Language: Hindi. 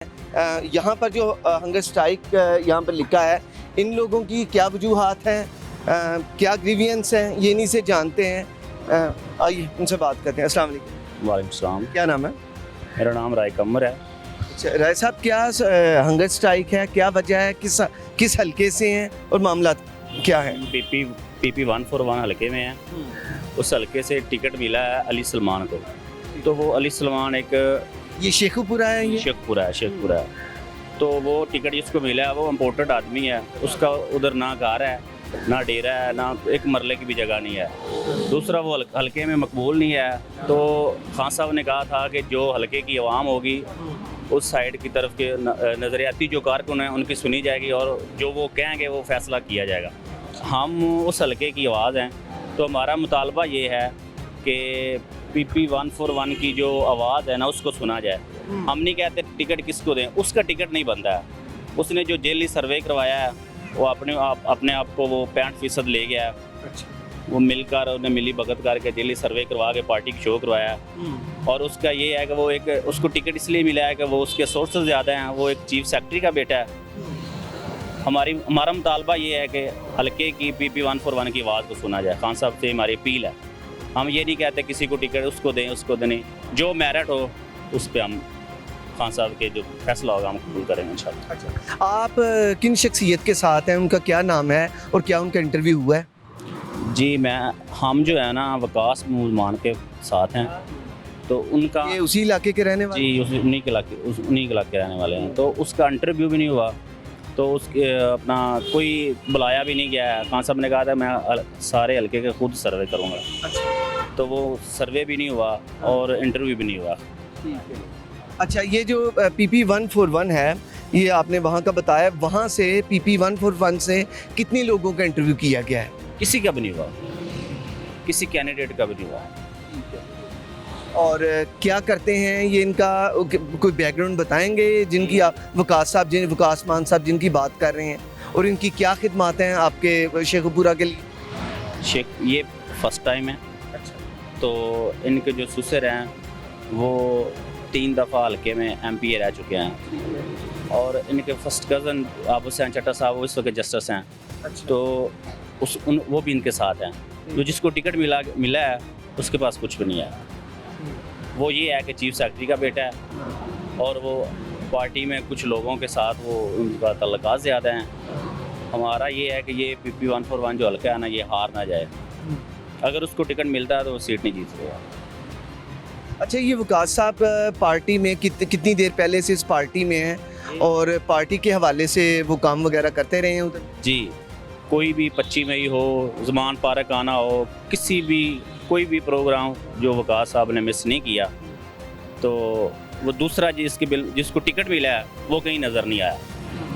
यहाँ पर जो हंगर स्ट्राइक यहाँ पर लिखा है, इन लोगों की क्या वजूहात हैं, क्या ग्रीवियंस हैं, ये इन्हीं से जानते हैं। आइए उनसे बात करते हैं। अस्सलाम वालेकुम। वालेकुम सलाम। क्या नाम है? मेरा नाम राय कमर है। अच्छा राय साहब, क्या हंगर स्ट्राइक है, क्या वजह है, किस हल्के से हैं और मामला क्या है? पीपी 141 हल्के में है। उस हल्के से टिकट मिला है अली सलमान को। तो वो अली सलमान एक ये शेखुपुरा है, ये शेखपुरा है। तो वो टिकट जिसको मिला है वो इम्पोर्टेड आदमी है। उसका उधर ना घर है, ना डेरा है, ना एक मरले की भी जगह नहीं है। दूसरा वो हल्के में मकबूल नहीं है। तो खान साहब ने कहा था कि जो हल्के की आवाम होगी उस साइड की तरफ के नज़रियाती जो कारकुन हैं उनकी सुनी जाएगी और जो वो कहेंगे वो फैसला किया जाएगा। हम उस हल्के की आवाज़ हैं, तो हमारा मुतालबा ये है कि पीपी 141 की जो आवाज़ है ना उसको सुना जाए। हम नहीं कहते टिकट किसको दें, उसका टिकट नहीं बनता है। उसने जो जेली सर्वे करवाया है वो अपने आप को वो 65% ले गया है। वो मिलकर उन्हें मिली भगत करके जेली सर्वे करवा के पार्टी की शो करवाया है। और उसका ये है कि वो एक उसको टिकट इसलिए मिला है कि वो उसके सोर्सेज ज़्यादा हैं, वो एक चीफ सेक्रेटरी का बेटा है। हमारा मुतालबा ये है कि हल्के की पीपी 141 की आवाज़ को सुना जाए। खान साहब से हमारी अपील है। हम ये नहीं कहते किसी को टिकट उसको दें, जो मेरिट हो उस पर हम खान साहब के जो फैसला होगा हम कबूल करेंगे इंशाल्लाह। अच्छा, आप किन शख्सियत के साथ हैं, उनका क्या नाम है और क्या उनका इंटरव्यू हुआ है? जी हम जो है ना वकास मुसलमान के साथ हैं। तो उनका ये उसी इलाके के रहने वाले? जी उन्हीं के इलाके रहने वाले हैं। तो उसका इंटरव्यू भी नहीं हुआ। तो उसके अपना कोई बुलाया भी नहीं गया है। खान साहब ने कहा था मैं सारे हल्के के खुद सर्वे करूँगा। अच्छा। तो वो सर्वे भी नहीं हुआ और इंटरव्यू भी नहीं हुआ। अच्छा, ये जो पीपी 141 है, ये आपने वहाँ का बताया, वहाँ से पीपी 141 से कितने लोगों का इंटरव्यू किया गया है? किसी का भी नहीं हुआ, किसी कैंडिडेट का भी नहीं हुआ। और क्या करते हैं ये, इनका कोई बैकग्राउंड बताएंगे? जिनकी आप वकास मान साहब जिनकी बात कर रहे हैं, और इनकी क्या खिदमत हैं आपके शेखुपुरा के लिए? ये फर्स्ट टाइम है। अच्छा। तो इनके जो सुसर हैं वो 3 दफ़ा हल्के में MP रह चुके हैं। और इनके फर्स्ट कज़न आबू हुसैन चट्टा साहब वो इस वक्त जस्टिस हैं। अच्छा। तो वो भी इनके साथ हैं। तो जिसको टिकट मिला है उसके पास कुछ भी नहीं है। वो ये है कि चीफ सेक्रेटरी का बेटा है और वो पार्टी में कुछ लोगों के साथ वो उनका तल्लुकात ज़्यादा हैं। हमारा ये है कि ये पीपी 141 जो हल्का है ना ये हार ना जाए। अगर उसको टिकट मिलता है तो वो सीट नहीं जीत सकेगा। अच्छा, ये वकास साहब पार्टी में कितनी देर पहले से इस पार्टी में हैं और पार्टी के हवाले से वो काम वगैरह करते रहे हैं उधर? जी, कोई भी 25 मई हो, ज़मान पार्क आना हो, कोई भी प्रोग्राम जो वकास साहब ने मिस नहीं किया। तो वो दूसरा जिसको टिकट मिला है वो कहीं नज़र नहीं आया।